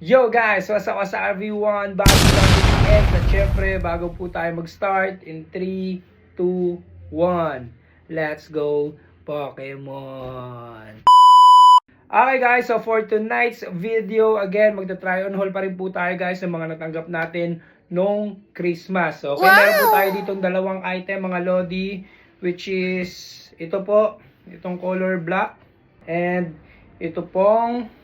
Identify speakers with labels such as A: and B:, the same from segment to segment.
A: Yo guys, what's up everyone? Bago lang X at syempre bago po tayo mag-start in 3, 2, 1. Let's go Pokemon! Okay guys, so for tonight's video, again, magta-try on haul pa rin po tayo guys ng mga natanggap natin nung Christmas. Okay, meron po tayo ditong dalawang item mga Lodi, which is ito po, itong color black, and ito pong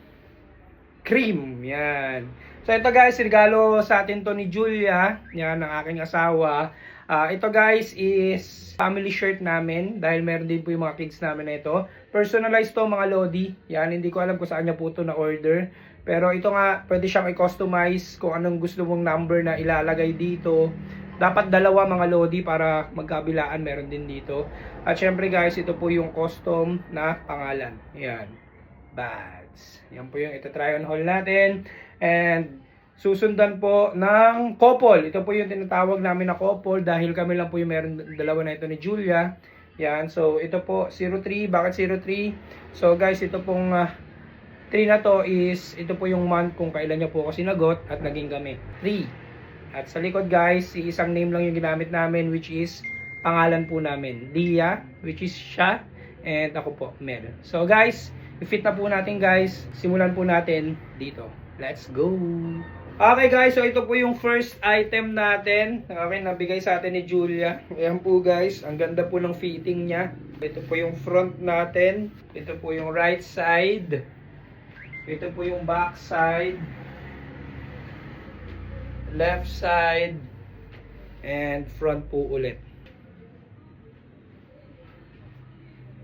A: cream. Yan. So ito guys, regalo sa atin to ni Julia. Yan, ang aking asawa. Ito guys is family shirt namin. Dahil meron din po yung mga kids namin na ito. Personalized to mga Lodi. Yan, hindi ko alam kung saan niya po ito na-order. Pero ito nga, pwede siyang i-customize kung anong gusto mong number na ilalagay dito. Dapat dalawa mga Lodi para magkabilaan, meron din dito. At syempre guys, ito po yung custom na pangalan. Yan. Bags. Yan po yung ito-try on haul natin. And susundan po ng couple. Ito po yung tinatawag namin na couple dahil kami lang po yung meron dalawa na ito ni Julia. Yan. So ito po 03. Bakit 03? So guys, ito pong 3 na to is ito po yung month kung kailan niya po ako sinagot at naging kami. 3. At sa likod guys, isang name lang yung ginamit namin which is pangalan po namin. Dia, which is siya. And ako po, Mel. So guys, i-fit na po natin guys. Simulan po natin dito. Let's go! Okay guys, so ito po yung first item natin. Okay, nabigay sa atin ni Julia. Ayan po guys, ang ganda po ng fitting niya. Ito po yung front natin. Ito po yung right side. Ito po yung back side. Left side. And front po ulit.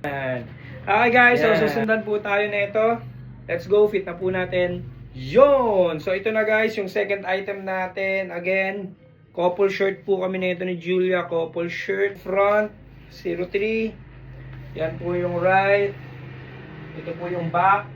A: Ayan. Okay guys, so susundan po tayo na ito. Let's go, fit na po natin. Yon! So ito na guys, yung second item natin. Again, couple shirt po kami na ito ni Julia. Couple shirt, front, 03. Yan po yung right. Ito po yung back.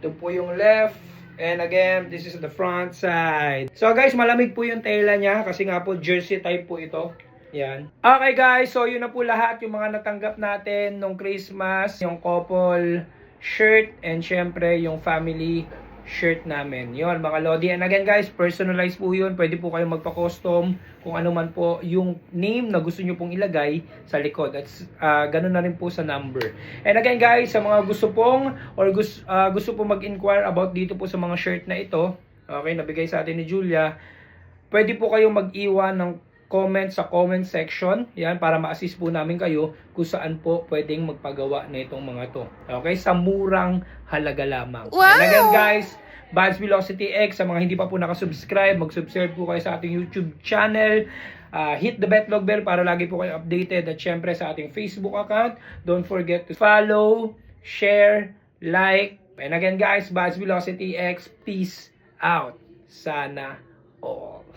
A: Ito po yung left. And again, this is the front side. So guys, malamig po yung tela niya kasi nga po jersey type po ito. Yan. Okay guys, so yun na po lahat yung mga natanggap natin nung Christmas, yung couple shirt and syempre yung family shirt namin. Yun mga Lodi. And again guys, personalized po yun. Pwede po kayong magpa-custom kung ano man po yung name na gusto nyo pong ilagay sa likod. At ganun na rin po sa number. And again guys, sa mga gusto pong or gusto pong mag-inquire about dito po sa mga shirt na ito, okay, nabigay sa atin ni Julia, pwede po kayong mag-iwan ng comment sa comment section. Yan, para ma-assist po namin kayo kung saan po pwedeng magpagawa na itong mga to. Okay, sa murang halaga lamang. Wow! And again guys, Vibes Velocity X, sa mga hindi pa po nakasubscribe, mag-subscribe po kayo sa ating YouTube channel. Hit the bell para lagi po kayo updated. At syempre sa ating Facebook account, don't forget to follow, share, like. And again guys, Vibes Velocity X, peace out. Sana all.